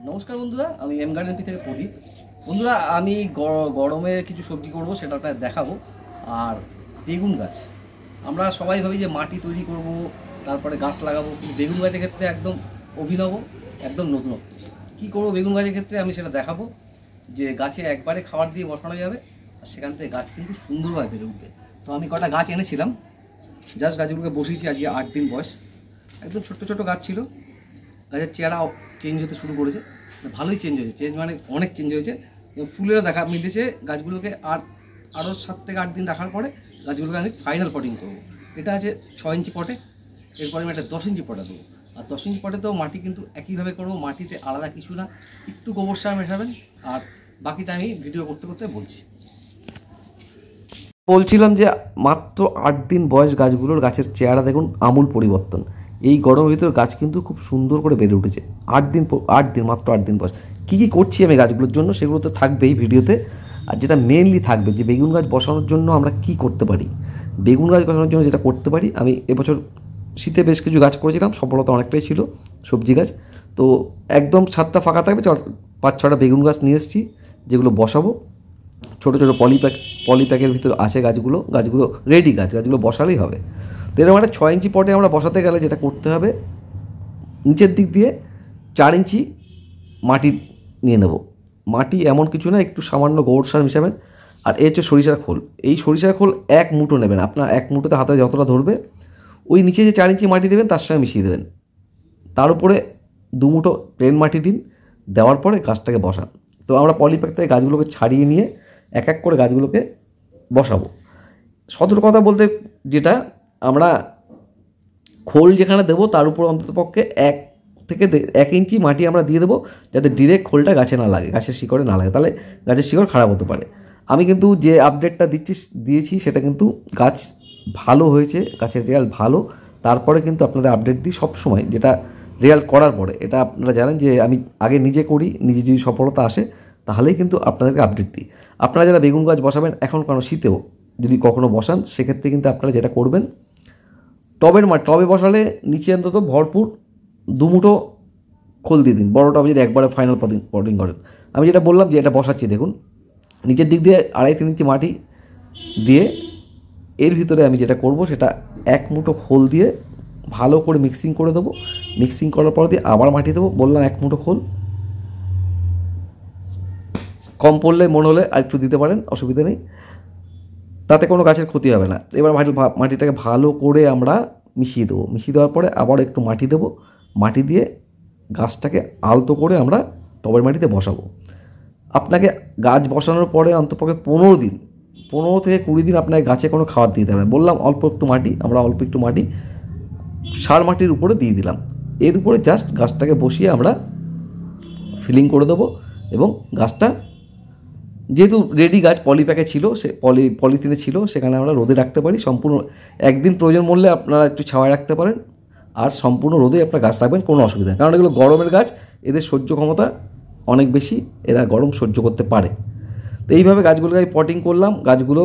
নমস্কার বন্ধুরা, আমি এম গার্ডেন থেকে প্রদীপ। বন্ধুরা, আমি গরমে কিছু সবজি করব, সেটা আপনাদের দেখাবো। আর বেগুন গাছ, আমরা সবাই ভাবি যে মাটি তৈরি করব, তারপরে গাছ লাগাবো, কিন্তু বেগুন গাছের ক্ষেত্রে একদম অভিনব, একদম নতুনত্ব। কী করবো বেগুন গাছের ক্ষেত্রে আমি সেটা দেখাবো। যে গাছে একবারে খাবার দিয়ে বসানো যাবে, আর সেখান থেকে গাছ কিন্তু সুন্দরভাবে বেড়ে উঠবে। তো আমি কটা গাছ এনেছিলাম, জাস্ট গাছগুলোকে বসিয়েছি আজকে 8 দিন বয়স। একদম ছোট্ট ছোট্ট গাছ ছিল, গাছের চেহারা চেঞ্জ হতে শুরু করেছে, ভালোই চেঞ্জ হয়েছে, চেঞ্জ মানে অনেক চেঞ্জ হয়েছে। ফুলেরও দেখা মিলেছে। গাছগুলোকে আরও 7 থেকে 8 দিন রাখার পরে গাছগুলোকে আমি ফাইনাল পটিং করবো। এটা আছে 6 ইঞ্চি পটে, এরপরে আমি একটা 10 ইঞ্চি পটে দেবো। আর 10 ইঞ্চি পটে তো মাটি কিন্তু একইভাবে করবো, মাটিতে আলাদা কিছু না, একটু গোবর সার মেশাবেন। আর বাকিটা আমি ভিডিও করতে করতে বলছি। বলছিলাম যে মাত্র 8 দিন বয়স গাছগুলোর, গাছের চেহারা দেখুন, আমূল পরিবর্তন। এই গরমের ভিতর গাছ কিন্তু খুব সুন্দর করে বেড়ে উঠেছে। 8 দিন মাত্র 8 দিন বয়স। কী কী করছি আমি গাছগুলোর জন্য সেগুলো তো থাকবেই ভিডিওতে। আর যেটা মেনলি থাকবে যে বেগুন গাছ বসানোর জন্য আমরা কি করতে পারি, বেগুন গাছ বসানোর জন্য যেটা করতে পারি। আমি এবছর শীতে বেশ কিছু গাছ করেছিলাম, সফলতা অনেকটাই ছিল, সবজি গাছ। তো একদম ছাদটা ফাঁকা থাকবে, 5-6টা বেগুন গাছ নিয়ে এসেছি, যেগুলো বসাবো। ছোটো ছোটো পলিপ্যাকের ভিতর আছে গাছগুলো রেডি গাছগুলো বসালেই হবে। তো এরকম একটা 6 ইঞ্চি পটে আমরা বসাতে গেলে যেটা করতে হবে, নিচের দিক দিয়ে 4 ইঞ্চি মাটি নিয়ে নেব। মাটি এমন কিছু না, একটু সামান্য গোবর সার মিশাবেন। আর এই হচ্ছে সরিষার খোল। এই সরিষার খোল 1 মুঠো নেবেন, আপনার 1 মুঠোতে হাতে যতটা ধরবে, ওই নিচে যে 4 ইঞ্চি মাটি দেবেন তার সঙ্গে মিশিয়ে দেবেন। তার উপরে 2 মুঠো প্লেন মাটি দিন, দেওয়ার পরে গাছটাকে বসান। তো আমরা পলিপ্যাক থেকে গাছগুলোকে ছাড়িয়ে নিয়ে এক এক করে গাছগুলোকে বসাবো। সতর্কতা বলতে যেটা, আমরা খোল যেখানে দেবো তার উপর অন্ততপক্ষে 1 থেকে 1 ইঞ্চি মাটি আমরা দিয়ে দেবো, যাতে ডিরেক্ট খোলটা গাছে না লাগে, গাছের শিকড়ে না লাগে, তাহলে গাছের শিকড় খারাপ হতে পারে। আমি কিন্তু যে আপডেটটা দিয়েছি সেটা কিন্তু গাছ ভালো হয়েছে, গাছের রেজাল্ট ভালো। তারপরে কিন্তু আপনাদের আপডেট দিই সবসময়, যেটা রেজাল্ট করার পরে। এটা আপনারা জানেন যে আমি আগে নিজে করি, নিজে যদি সফলতা আসে তাহলেই কিন্তু আপনাদেরকে আপডেট দিই। আপনারা যারা বেগুন গাছ বসাবেন এখন, কারণ শীতেও যদি কখনও বসান, সেক্ষেত্রে কিন্তু আপনারা যেটা করবেন, টবে বসালে নিচে অন্তত ভরপুর 2 মুঠো খোল দিয়ে দিন। বড় টবে যদি একবারে ফাইনাল পটিং করেন, আমি যেটা বললাম যে এটা বসাচ্ছি দেখুন, নিচের দিক দিয়ে 2.5-3 ইঞ্চি মাটি দিয়ে এর ভিতরে আমি যেটা করব সেটা 1 মুঠো খোল দিয়ে ভালো করে মিক্সিং করে দেবো। মিক্সিং করার পর দিয়ে আবার মাটি দেবো, বললাম 1 মুঠো খোল। কম পড়লে মনে হলে আর একটু দিতে পারেন, অসুবিধা নেই, তাতে কোনো গাছের ক্ষতি হবে না। এবার মাটিটাকে ভালো করে আমরা মিশিয়ে দেবো। মিশিয়ে দেওয়ার পরে আবার একটু মাটি দেবো। মাটি দিয়ে গাছটাকে আলতো করে আমরা টবের মাটিতে বসাবো। আপনাকে গাছ বসানোর পরে অন্ততপক্ষে 15 থেকে 20 দিন আপনাকে গাছে কোনো খাবার দিতে হবে। বললাম অল্প একটু মাটি সার মাটির উপরে দিয়ে দিলাম। এর উপরে জাস্ট গাছটাকে বসিয়ে আমরা ফিলিং করে দেবো। এবং গাছটা যেহেতু রেডি গাছ, পলিপ্যাকে ছিল, সে পলিথিনে ছিল, সেখানে আমরা রোদে রাখতে পারি। সম্পূর্ণ 1 দিন প্রয়োজন মূল্যে আপনারা একটু ছাওয়ায় রাখতে পারেন, আর সম্পূর্ণ রোদে আপনার গাছ রাখবেন, কোনো অসুবিধা নেই। কারণ এগুলো গরমের গাছ, এদের সহ্য ক্ষমতা অনেক বেশি, এরা গরম সহ্য করতে পারে। তো এইভাবে গাছগুলোকে আমি পটিং করলাম। গাছগুলো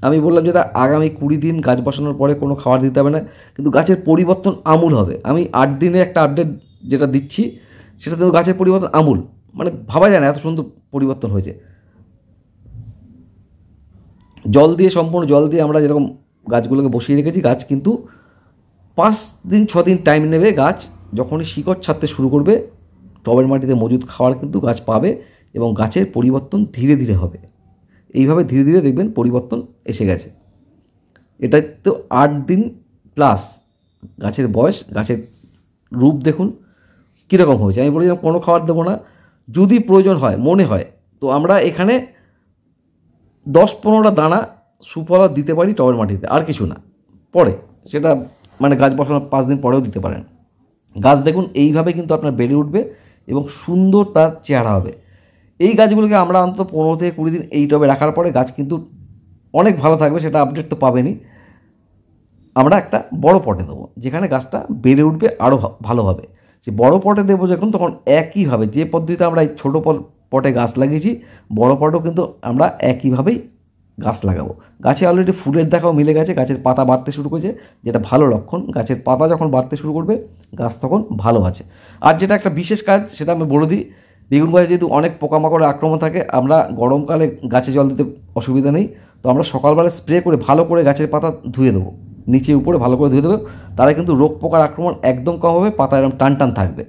আমি বললাম যেটা আগামী 20 দিন গাছ বসানোর পরে কোনো খাবার দিতে হবে না, কিন্তু গাছের পরিবর্তন আমূল হবে। আমি 8 দিনে একটা আপডেট যেটা দিচ্ছি, সেটাতে তো গাছের পরিবর্তন আমূল, মানে ভাবা যায় না এত সুন্দর পরিবর্তন হয়েছে। সম্পূর্ণ জল দিয়ে আমরা যেরকম গাছগুলোকে বসিয়ে রেখেছি, গাছ কিন্তু 5-6 দিন টাইম নেবে। গাছ যখনই শিকড় ছাড়তে শুরু করবে, টবের মাটিতে মজুদ খাবার কিন্তু গাছ পাবে, এবং গাছের পরিবর্তন ধীরে ধীরে হবে। এইভাবে ধীরে ধীরে দেখবেন পরিবর্তন এসে গেছে। এটা তো 8 দিন প্লাস গাছের বয়স, গাছের রূপ দেখুন কীরকম হয়েছে। আমি বলেছিলাম কোনো খাবার দেবো না, যদি প্রয়োজন হয় মনে হয় তো আমরা এখানে 10-15টা দানা সুফলা দিতে পারি টবের মাটিতে, আর কিছু না। পরে সেটা মানে গাছ বসানোর 5 দিন পরেও দিতে পারেন। গাছ দেখুন এইভাবে কিন্তু আপনার বেড়ে উঠবে এবং সুন্দর তার চেহারা হবে। এই গাছগুলোকে আমরা অন্তত 15 থেকে 20 দিন এই টবে রাখার পরে গাছ কিন্তু অনেক ভালো থাকবে। সেটা আপডেট তো পাবেনই। আমরা একটা বড় পটে দেবো, যেখানে গাছটা বেড়ে উঠবে আরও ভালোভাবে। যে বড় পটে দেবো যখন, তখন একইভাবে যে পদ্ধতিতে আমরা এই ছোটো পটে গাছ লাগিয়েছি, বড় পটেও কিন্তু আমরা একইভাবেই গাছ লাগাবো। গাছে অলরেডি ফুলের দেখাও মিলে গেছে, গাছের পাতা বাড়তে শুরু করেছে, যেটা ভালো লক্ষণ। গাছের পাতা যখন বাড়তে শুরু করবে গাছ তখন ভালো আছে। আর যেটা একটা বিশেষ কাজ সেটা আমি বলে দিই, বেগুন গাছে যেহেতু অনেক পোকামাকড়ের আক্রমণ থাকে, আমরা গরমকালে গাছে জল দিতে অসুবিধা নেই, তো আমরা সকালবেলা স্প্রে করে ভালো করে গাছের পাতা ধুয়ে দেবো, নিচে উপরে ভালো করে ধুয়ে দেবো। তাহলে কিন্তু রোগ পোকার আক্রমণ একদম কম হবে, পাতা এরকম টান টান থাকবে,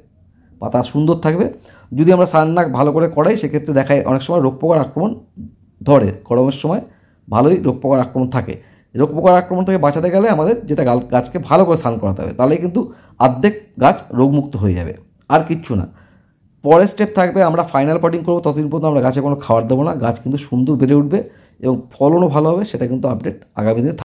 পাতা সুন্দর থাকবে। যদি আমরা স্নান না ভালো করে করাই সেক্ষেত্রে দেখায় অনেক সময় রোগ পোকার আক্রমণ ধরে, গরমের সময় ভালোই রোগ পোকার আক্রমণ থাকে। রোগ পোকার আক্রমণ থেকে বাঁচাতে গেলে আমাদের যেটা গাছকে ভালো করে স্নান করাতে হবে, তাহলেই কিন্তু অর্ধেক গাছ রোগমুক্ত হয়ে যাবে, আর কিচ্ছু না। পরের স্টেপ থাকবে আমরা ফাইনাল পটিং করবো, ততদিন পর্যন্ত আমরা গাছে কোনো খাবার দেবো না, গাছ কিন্তু সুন্দর বেড়ে উঠবে এবং ফলনও ভালো হবে, সেটা কিন্তু আপডেট আগামী দিনে